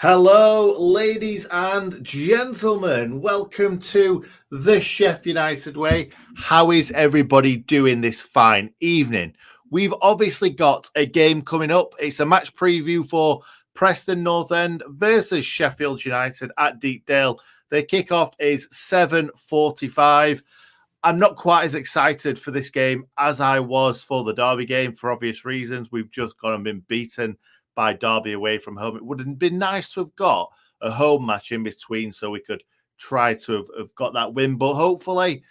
Hello, ladies and gentlemen. Welcome to the Sheff United Way. How is everybody doing this fine evening? We've obviously got a game coming up. It's a match preview for Preston North End versus Sheffield United at Deepdale. The kickoff is 7:45. I'm not quite as excited for this game as I was for the Derby game for obvious reasons. We've just gone and been beaten by Derby away from home. It would have been nice to have got a home match in between so we could try to have got that win. But hopefully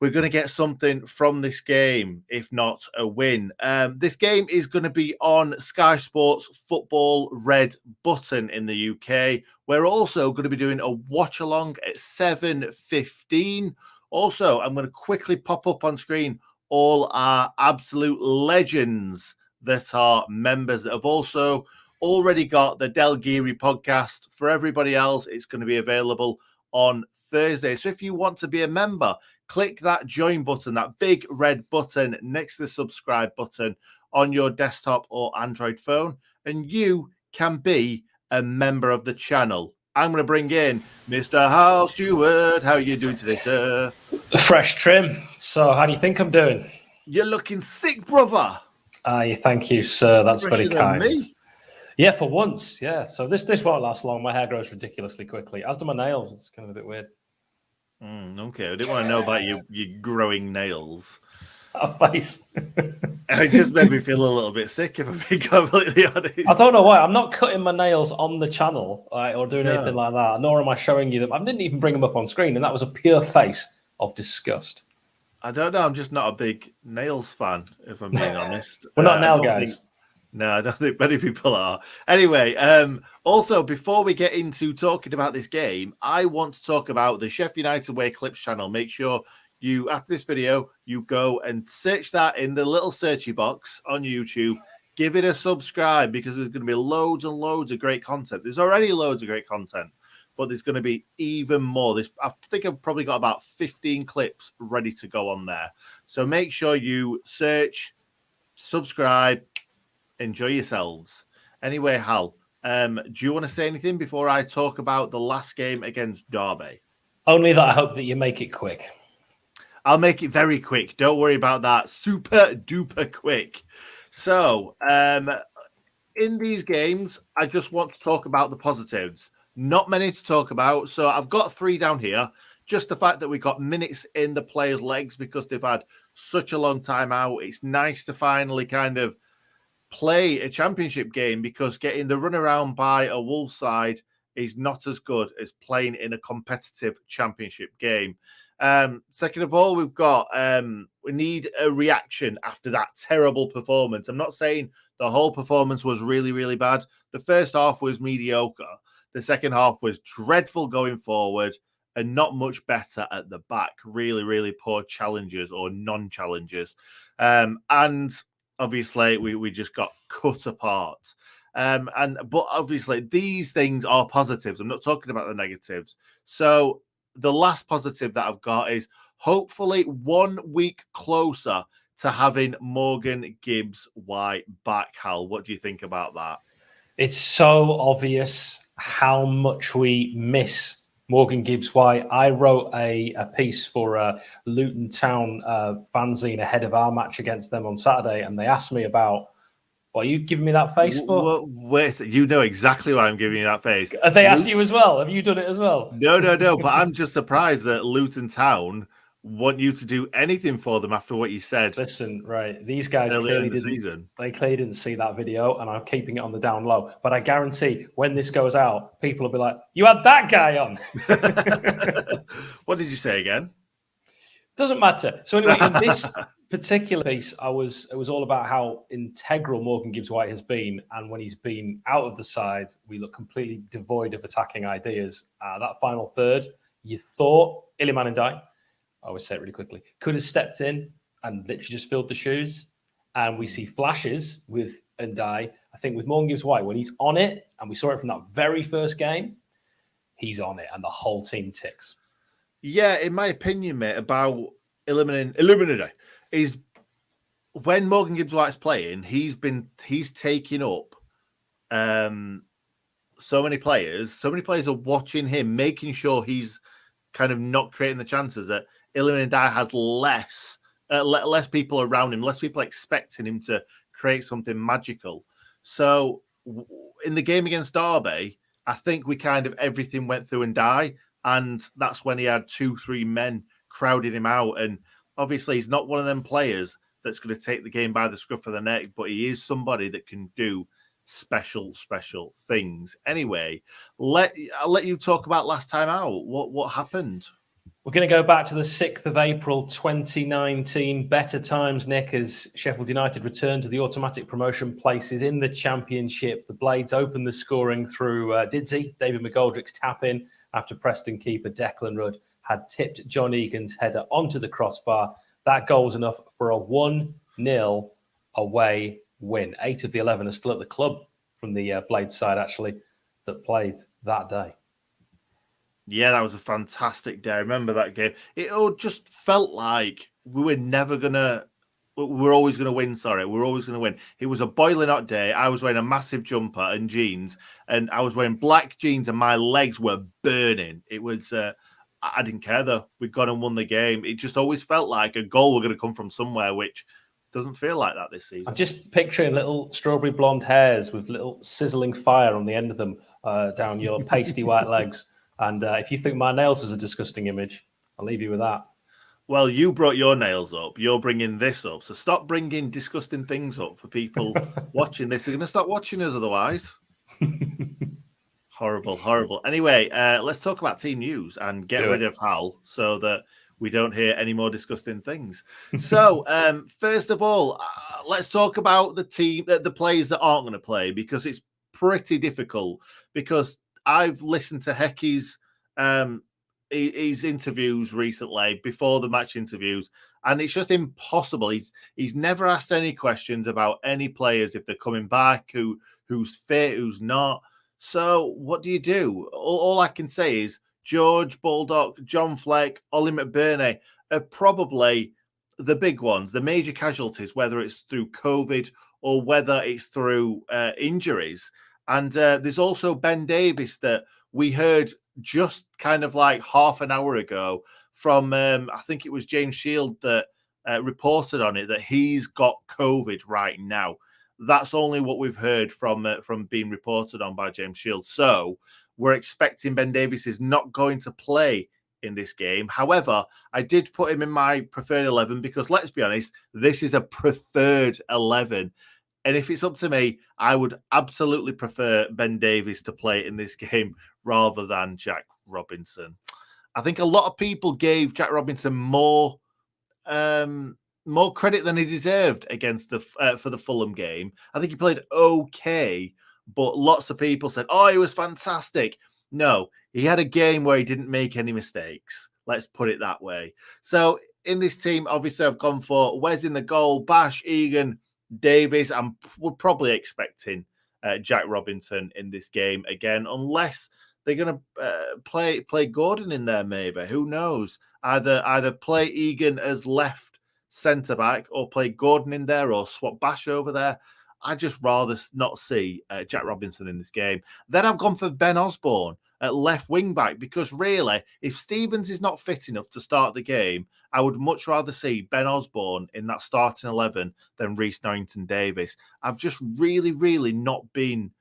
we're going to get something from this game, if not a win. This game is going to be on Sky Sports Football Red Button in the UK. We're also going to be doing a watch along at 7:15. Also, I'm going to quickly pop up on screen all our absolute legends that are members that have also already got the Del Geary podcast. For everybody else, it's going to be available on Thursday. So if you want to be a member, click that join button, that big red button next to the subscribe button on your desktop or Android phone, and you can be a member of the channel. I'm going to bring in Mr. Hal Stewart. How are you doing today, sir? Fresh trim. So how do you think I'm doing? You're looking sick, brother. Thank you, sir. That's Fresher very kind. Me. Yeah, for once. Yeah. So this won't last long. My hair grows ridiculously quickly, as do my nails. It's kind of a bit weird. Okay. I didn't want to know about your growing nails. A face. It just made me feel a little bit sick, if I'm being completely honest. I don't know why. I'm not cutting my nails on the channel or doing anything like that, nor am I showing you them. I didn't even bring them up on screen, and that was a pure face of disgust. I don't know. I'm just not a big nails fan, if I'm being honest. We're not nail guys. No, I don't think many people are. Anyway, also, before we get into talking about this game, I want to talk about the Sheff United Way Clips channel. Make sure you, after this video, you go and search that in the little searchy box on YouTube. Give it a subscribe because there's going to be loads and loads of great content. There's already loads of great content, but there's going to be even more. I think I've probably got about 15 clips ready to go on there. So make sure you search, subscribe, enjoy yourselves. Anyway, Hal, do you want to say anything before I talk about the last game against Derby? Only that I hope that you make it quick. I'll make it very quick. Don't worry about that. Super duper quick. So, in these games, I just want to talk about the positives. Not many to talk about. So I've got 3 down here. Just the fact that we got minutes in the players' legs because they've had such a long time out. It's nice to finally kind of play a championship game because getting the run around by a Wolves side is not as good as playing in a competitive championship game. Second of all, we need a reaction after that terrible performance. I'm not saying the whole performance was really, really bad. The first half was mediocre. The second half was dreadful going forward and not much better at the back. Really, really poor challenges or non-challenges. And obviously, we just got cut apart. But obviously, these things are positives. I'm not talking about the negatives. So the last positive that I've got is hopefully 1 week closer to having Morgan Gibbs-White back. Hal, what do you think about that? It's so obvious how much we miss Morgan Gibbs-White. I wrote a piece for Luton Town fanzine ahead of our match against them on Saturday, and they asked me about, what are you giving me that face for? Wait, you know exactly why I'm giving you that face. Have they asked you as well? Have you done it as well? No, but I'm just surprised that Luton Town want you to do anything for them after what you said. Listen, right, these guys clearly didn't see that video, and I'm keeping it on the down low. But I guarantee when this goes out, people will be like, you had that guy on. What did you say again? Doesn't matter. So anyway, in this particular piece, it was all about how integral Morgan Gibbs-White has been, and when he's been out of the side, we look completely devoid of attacking ideas. That final third, you thought Iliman Ndiaye, I always say it really quickly, could have stepped in and literally just filled the shoes. And we see flashes with Ndiaye. I think with Morgan Gibbs-White, when he's on it, and we saw it from that very first game, he's on it, and the whole team ticks. Yeah, in my opinion, mate, about Iliman Ndiaye is when Morgan Gibbs-White's playing, he's taking up so many players are watching him, making sure he's kind of not creating the chances, that Iliman Ndiaye has less people around him, less people expecting him to create something magical. So in the game against Derby, I think we kind of everything went through Ndiaye, and that's when he had 2-3 men crowding him out. And obviously, he's not one of them players that's going to take the game by the scruff of the neck, but he is somebody that can do special things. Anyway, I'll let you talk about last time out. What happened? We're going to go back to the 6th of April 2019. Better times, Nick, as Sheffield United return to the automatic promotion places in the Championship. The Blades opened the scoring through Didsey, David McGoldrick's tap-in, after Preston keeper Declan Rudd had tipped John Egan's header onto the crossbar. That goal was enough for a 1-0 away win. 8 of the 11 are still at the club from the Blades side, actually, that played that day. Yeah, that was a fantastic day. I remember that game. It all just felt like we were always going to win. Sorry, we were always going to win. It was a boiling hot day. I was wearing a massive jumper and jeans, and I was wearing black jeans, and my legs were burning. It was, I didn't care though. We'd gone and won the game. It just always felt like a goal was going to come from somewhere, which doesn't feel like that this season. I'm just picturing little strawberry blonde hairs with little sizzling fire on the end of them down your pasty white legs. And if you think my nails was a disgusting image, I'll leave you with that. Well, you brought your nails up. You're bringing this up. So stop bringing disgusting things up for people watching this. They're going to stop watching us otherwise. Horrible. Anyway, let's talk about team news and get rid of Hal so that we don't hear any more disgusting things. So, first of all, let's talk about the players that aren't going to play, because it's pretty difficult. Because I've listened to Hecky's his interviews recently, before the match interviews, and it's just impossible. He's never asked any questions about any players, if they're coming back, who's fit, who's not. So what do you do? All I can say is George Baldock, John Fleck, Ollie McBurney are probably the big ones, the major casualties, whether it's through COVID or whether it's through injuries. And there's also Ben Davies that we heard just kind of like half an hour ago from, I think it was James Shield that reported on it, that he's got COVID right now. That's only what we've heard from being reported on by James Shield. So we're expecting Ben Davies is not going to play in this game. However, I did put him in my preferred 11 because, let's be honest, this is a preferred 11. And if it's up to me, I would absolutely prefer Ben Davies to play in this game rather than Jack Robinson. I think a lot of people gave Jack Robinson more credit than he deserved against for the Fulham game. I think he played okay, but lots of people said, "Oh, he was fantastic." No, he had a game where he didn't make any mistakes. Let's put it that way. So in this team, obviously, I've gone for Wes in the goal, Bash, Egan, Davies. We're probably expecting Jack Robinson in this game again, unless they're going to play Gordon in there. Maybe, who knows? Either play Egan as left centre back or play Gordon in there or swap Bash over there. I'd just rather not see Jack Robinson in this game. Then I've gone for Ben Osborne at left wing back, because really, if Stevens is not fit enough to start the game, I would much rather see Ben Osborne in that starting 11 than Reece Norrington-Davies. I've just really not been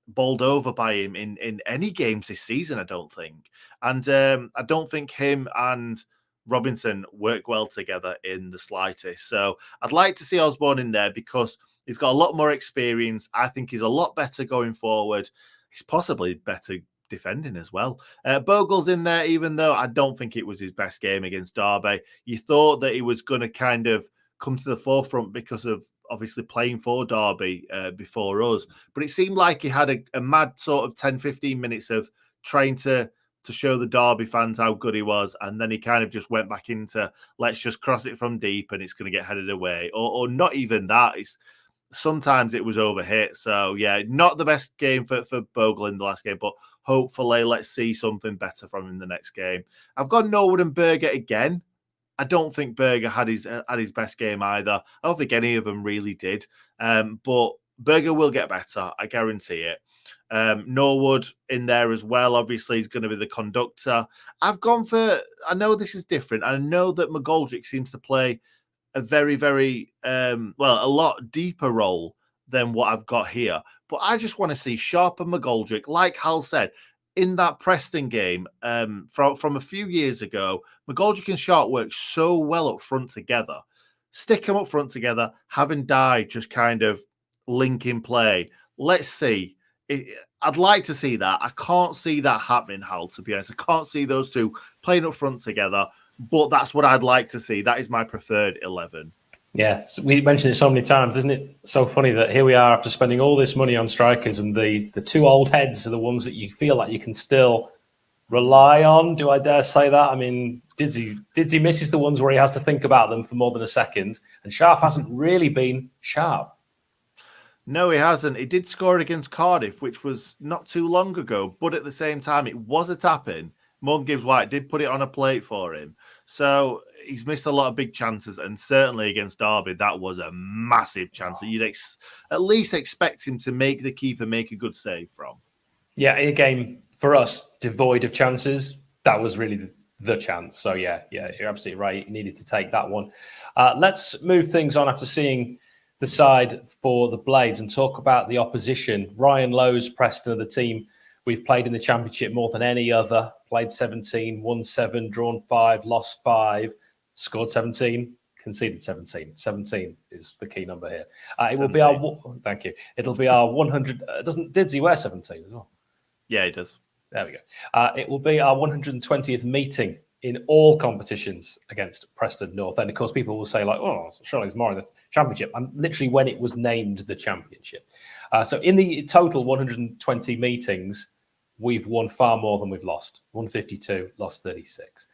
bowled over by him in any games this season, I don't think. And I don't think him and Robinson work well together in the slightest. So I'd like to see Osborne in there because he's got a lot more experience. I think he's a lot better going forward. He's possibly better defending as well. Bogle's in there, even though I don't think it was his best game against Derby. You thought that he was going to kind of come to the forefront because of obviously playing for Derby before us. But it seemed like he had a mad sort of 10-15 minutes of trying to show the Derby fans how good he was. And then he kind of just went back into, let's just cross it from deep and it's going to get headed away. Or not even that. Sometimes it was overhit. So, yeah, not the best game for Bogle in the last game, but hopefully let's see something better from him in the next game. I've got Norwood and Berger again. I don't think Berger had his best game either. I don't think any of them really did. But Berger will get better. I guarantee it. Norwood in there as well. Obviously, he's going to be the conductor. I've gone for, I know this is different. I know that McGoldrick seems to play a very, very, a lot deeper role than what I've got here. But I just want to see Sharp and McGoldrick, like Hal said, in that Preston game from a few years ago. McGoldrick and Sharp work so well up front together. Stick them up front together, having died, just kind of link in play. Let's see. I'd like to see that. I can't see that happening, Hal, to be honest. I can't see those two playing up front together, but that's what I'd like to see. That is my preferred 11. Yeah, we mentioned it so many times, isn't it? So funny that here we are after spending all this money on strikers, and the two old heads are the ones that you feel like you can still rely on. Do I dare say that? I mean, Didsy misses the ones where he has to think about them for more than a second, and Sharp hasn't really been sharp. No, he hasn't. He did score against Cardiff, which was not too long ago, but at the same time, it was a tap-in. Morgan Gibbs-White did put it on a plate for him. So he's missed a lot of big chances, and certainly against Derby, that was a massive chance that you'd at least expect him to make the keeper make a good save from. Yeah, a game for us devoid of chances. That was really the chance. So yeah, you're absolutely right. You needed to take that one. Let's move things on after seeing the side for the Blades and talk about the opposition. Ryan Lowe's Preston are the team we've played in the Championship more than any other. Played 17, won 7, drawn 5, lost 5, scored 17, conceded 17. 17 is the key number here. It will be our thank you. It'll be our 100. Doesn't Didsy wear 17 as well? Yeah, he does. There we go. It will be our 120th meeting in all competitions against Preston North. And of course, people will say like, "Oh, surely it's more in the Championship." And literally, when it was named the Championship. So in the total 120 meetings, we've won far more than we've lost. 152, lost 36.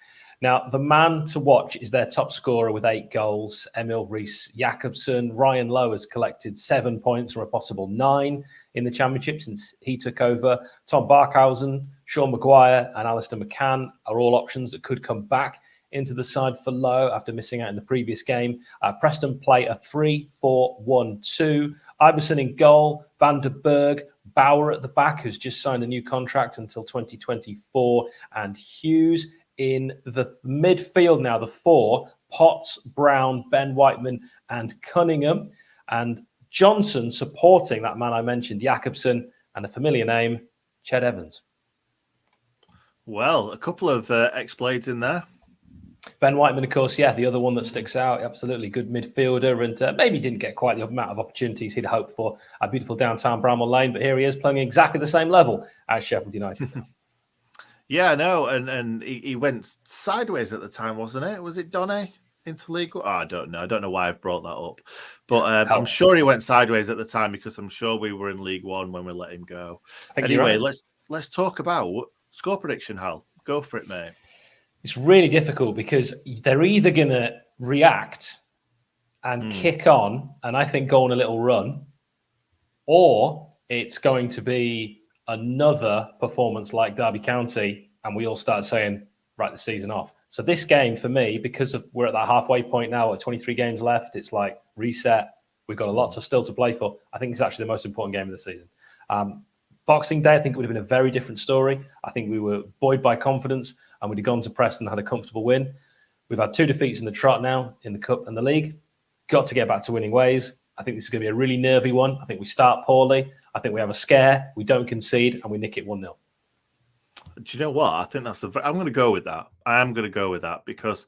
Now, the man to watch is their top scorer with 8 goals, Emil Rees Jakobsen. Ryan Lowe has collected 7 points from a possible 9 in the Championship since he took over. Tom Barkhausen, Sean Maguire and Alistair McCann are all options that could come back into the side for Lowe after missing out in the previous game. Preston play a 3-4-1-2. Iverson in goal, Van der Berg, Bauer at the back, who's just signed a new contract until 2024, and Hughes in the midfield now, the 4, Potts, Brown, Ben Whiteman, and Cunningham. And Johnson supporting that man I mentioned, Jakobsen, and a familiar name, Ched Evans. Well, a couple of ex-Blades in there. Ben Whiteman, of course, the other one that sticks out. Absolutely good midfielder, and maybe didn't get quite the amount of opportunities he'd hoped for at beautiful downtown Bramall Lane, but here he is playing exactly the same level as Sheffield United now. Yeah, no, and he went sideways at the time, wasn't it? Was it Donny into League One? Oh, I don't know. I don't know why I've brought that up. But I'm sure he went sideways at the time because I'm sure we were in League One when we let him go. Anyway, let's talk about score prediction, Hal. Go for it, mate. It's really difficult because they're either going to react and kick on and I think go on a little run, or it's going to be another performance like Derby County and we all start saying, right, the season off. So this game for me, because we're at that halfway point now, at 23 games left, it's like reset. We've got a lot still to play for. I think it's actually the most important game of the season. Boxing Day, I think it would have been a very different story. I think we were buoyed by confidence and we'd have gone to Preston and had a comfortable win. We've had 2 defeats in the trot now in the Cup and the League. Got to get back to winning ways. I think this is going to be a really nervy one. I think we start poorly. I think we have a scare. We don't concede and we nick it 1-0. Do you know what? I think I'm going to go with that. I am going to go with that because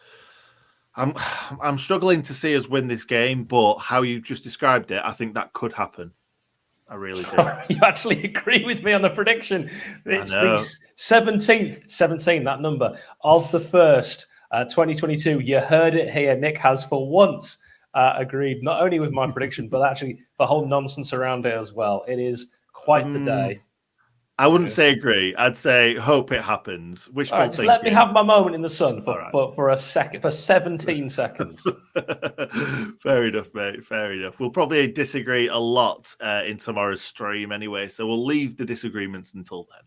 I'm struggling to see us win this game, but how you just described it, I think that could happen. I really do. You actually agree with me on the prediction. It's the 17, that number, of the first 2022. You heard it here. Nick has for once agreed, not only with my prediction, but actually the whole nonsense around it as well. It is quite the day. I wouldn't say agree. I'd say hope it happens. Wishful thinking. Just let me have my moment in the sun for a second, for 17 seconds. Fair enough, mate. Fair enough. We'll probably disagree a lot in tomorrow's stream anyway, so we'll leave the disagreements until then.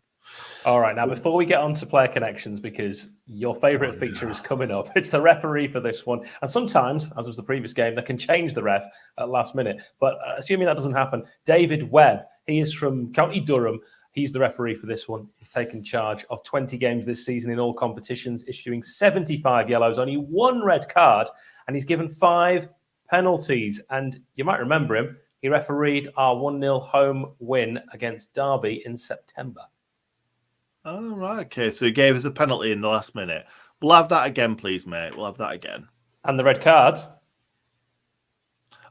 All right. Now, before we get on to player connections, because your favourite feature is coming up, it's the referee for this one. And sometimes, as was the previous game, they can change the ref at last minute. But assuming that doesn't happen, David Webb He is from County Durham. He's the referee for this one. He's taken charge of 20 games this season in all competitions, issuing 75 yellows, only 1 red card, and he's given 5 penalties. And you might remember him. He refereed our 1-0 home win against Derby in September. Oh, right. Okay, so he gave us a penalty in the last minute. We'll have that again, please, mate. We'll have that again. And the red card.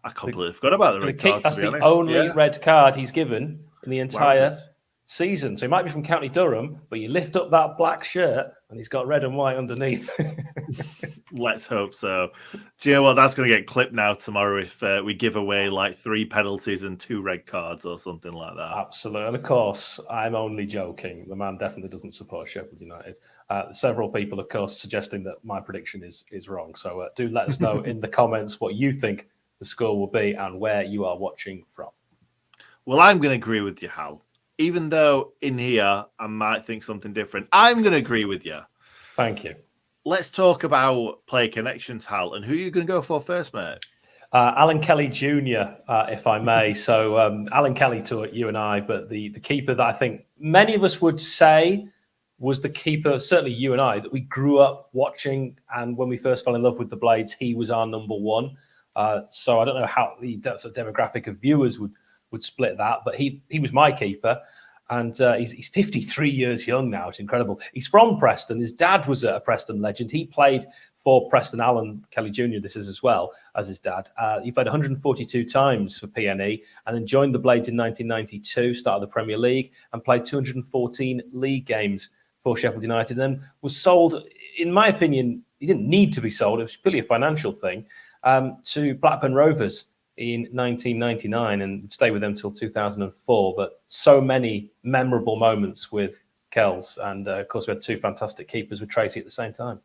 I completely forgot about the red card, That's to be honest. the only red card he's given in the entire Wowzers. season. So he might be from County Durham, but you lift up that black shirt and he's got red and white underneath. Let's hope so. Do you know what? That's going to get clipped now tomorrow if we give away like 3 penalties and 2 red cards or something like that. Absolutely. And of course, I'm only joking. The man definitely doesn't support Sheffield United. Several people, of course, suggesting that my prediction is wrong. So do let us know in the comments what you think the score will be and where you are watching from. Well, I'm going to agree with you, Hal. Even though in here I might think something different, I'm going to agree with you. Thank you. Let's talk about player connections, Hal. And who are you going to go for first, mate? Alan Kelly Jr., if I may. So Alan Kelly taught you and I, but the keeper that I think many of us would say was the keeper, certainly you and I, that we grew up watching. And when we first fell in love with the Blades, he was our number one. So I don't know how the sort of demographic of viewers would split that, but he was my keeper. And he's 53 years young now. It's incredible. He's from Preston. His dad was a Preston legend. He played for Preston. Alan Kelly Jr., this is as well as his dad. He played 142 times for PNE and then joined the Blades in 1992, started the Premier League and played 214 league games for Sheffield United and then was sold, in my opinion, he didn't need to be sold. It was purely a financial thing, to Blackburn Rovers in 1999 and stay with them till 2004. But so many memorable moments with Kells. And of course, we had 2 fantastic keepers with Tracy at the same time.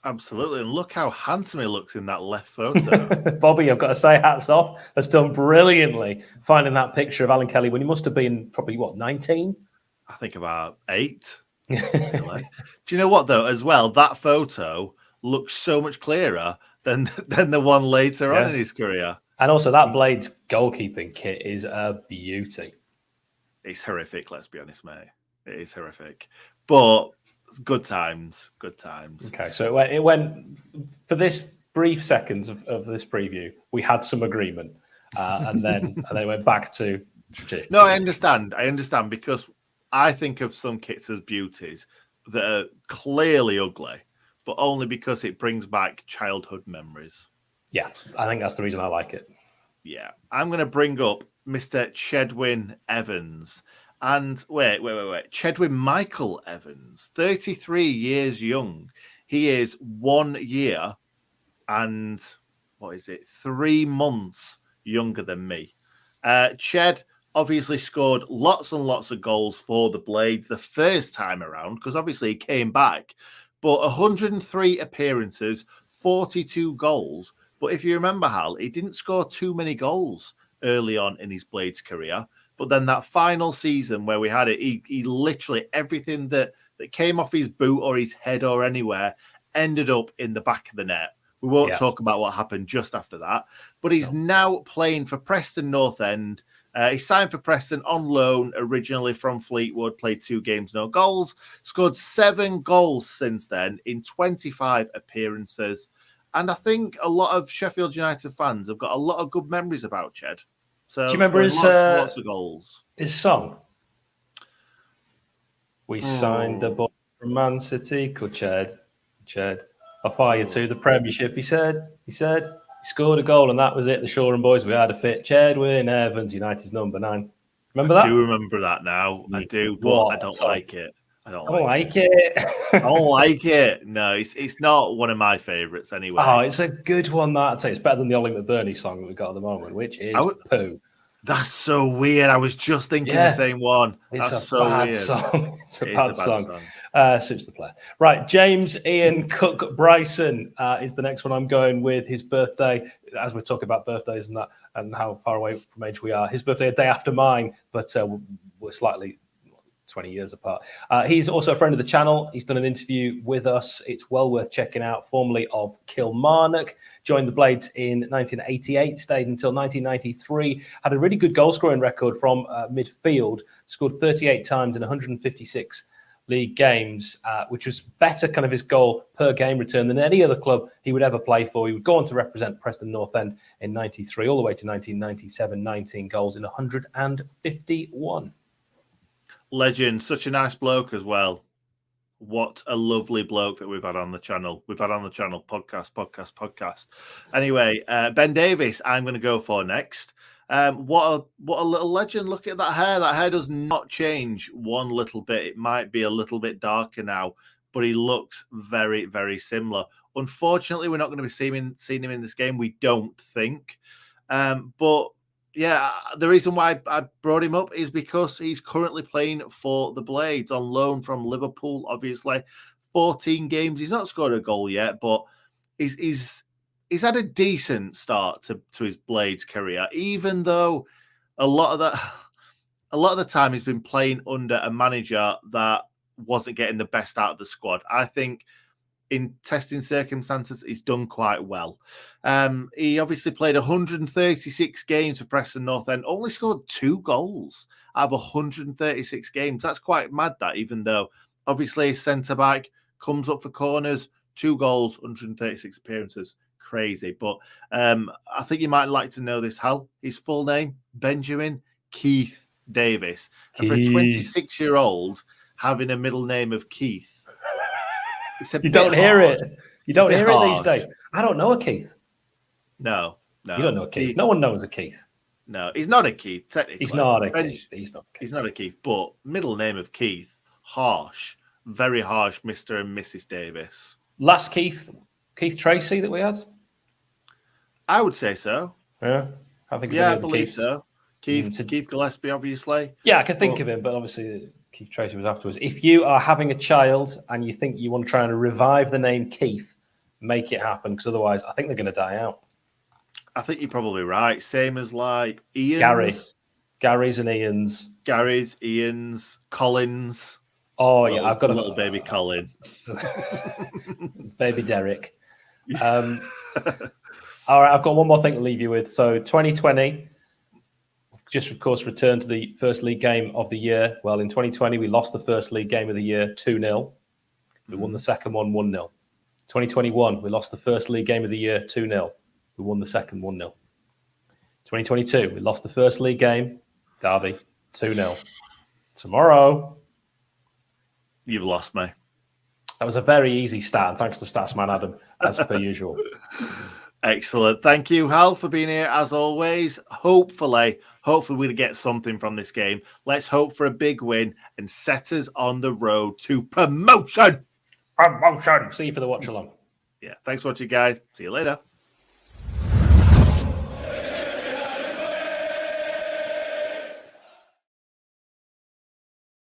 Absolutely. And look how handsome he looks in that left photo. Bobby, I've got to say, hats off. Has done brilliantly finding that picture of Alan Kelly when he must have been probably, 19? I think about 8. Do you know what, though, as well? That photo looks so much clearer than the one later on in his career. And also that Blades goalkeeping kit is a beauty. It's horrific, let's be honest, mate. It is horrific. But good times, good times. Okay, so it went for this brief seconds of this preview, we had some agreement. And then went back to tradition. No, I understand because I think of some kits as beauties that are clearly ugly, but only because it brings back childhood memories. Yeah, I think that's the reason I like it. Yeah. I'm going to bring up Mr. Chedwin Evans. And wait. Chedwin Michael Evans, 33 years young. He is 1 year and, 3 months younger than me. Ched obviously scored lots and lots of goals for the Blades the first time around, because obviously he came back. But 103 appearances, 42 goals. But if you remember, Hal, he didn't score too many goals early on in his Blades career. But then that final season where we had it, he literally everything that came off his boot or his head or anywhere ended up in the back of the net. We won't talk about what happened just after that. But he's now playing for Preston North End. He signed for Preston on loan, originally from Fleetwood, played 2 games, no goals, scored 7 goals since then in 25 appearances. And I think a lot of Sheffield United fans have got a lot of good memories about Ched. So do you remember his lots of goals? His song? We signed the ball from Man City. Called Ched. I'll fire you to the Premiership. He said. He scored a goal, and that was it. The Shoreham boys, we had a fit. Chedwin Evans, United's number 9. Remember that? I do remember that now. I do, but I don't like it. I don't like it. I don't like it. No, it's not one of my favourites anyway. Oh, it's a good one, that. I'd say it's better than the Ollie McBurney song that we've got at the moment, which is Poo. That's so weird. I was just thinking the same one. That's so weird. Song. It's a bad song. Suits the player. Right, James Ian Cook Bryson is the next one I'm going with. His birthday, as we're talking about birthdays and that, and how far away from age we are. His birthday a day after mine, but we're slightly 20 years apart. He's also a friend of the channel. He's done an interview with us. It's well worth checking out. Formerly of Kilmarnock, joined the Blades in 1988, stayed until 1993, had a really good goal scoring record from midfield, scored 38 times in 156 league games, which was better kind of his goal per game return than any other club he would ever play for. He would go on to represent Preston North End in 93, all the way to 1997, 19 goals in 151. Legend, such a nice bloke as well. What a lovely bloke that we've had on the channel. Podcast. Anyway, Ben Davis, I'm going to go for next. What a little legend. Look at that hair. That hair does not change one little bit. It might be a little bit darker now, but he looks very, very similar. Unfortunately, we're not going to be seeing him in this game, we don't think. But yeah, the reason why I brought him up is because he's currently playing for the Blades on loan from Liverpool, obviously. 14 games. He's not scored a goal yet, but he's had a decent start to his Blades career, even though a lot of the time he's been playing under a manager that wasn't getting the best out of the squad. I think in testing circumstances, he's done quite well. He obviously played 136 games for Preston North End, only scored 2 goals out of 136 games. That's quite mad, that, even though obviously his centre-back comes up for corners, 2 goals, 136 appearances. Crazy. But I think you might like to know this, Hal. His full name, Benjamin Keith Davis. And for a 26-year-old having a middle name of Keith, you don't hear it. You don't hear it these days. I don't know a Keith. No. You don't know a Keith. No one knows a Keith. No, he's not a Keith, technically. He's not a Keith. He's not a Keith, but middle name of Keith, harsh, very harsh, Mr. and Mrs. Davis. Last Keith Tracy that we had? I would say so. Yeah. I think. Yeah, I believe so. Keith Gillespie, obviously. Yeah, I can think of him, but obviously Keith Tracy was afterwards. If you are having a child and you think you want to try and revive the name Keith, make it happen, because otherwise I think they're going to die out. I think you're probably right. Same as like Ian's. Gary's and Ian's. Ian's, Collins. Oh, yeah, I've got a little baby Colin. Baby Derek. All right, I've got one more thing to leave you with. So 2020, just of course returned to the first league game of the year. Well, in 2020, we lost the first league game of the year 2-0. We won the second one 1-0. 2021, we lost the first league game of the year 2-0. We won the second 1-0. 2022, we lost the first league game, Derby, 2-0. Tomorrow, you've lost me. That was a very easy stat, and thanks to Statsman Adam, as per usual. Excellent. Thank you, Hal, for being here as always. Hopefully we'll get something from this game. Let's hope for a big win and set us on the road to promotion. Promotion. See you for the watch along. Yeah. Thanks for watching, guys. See you later.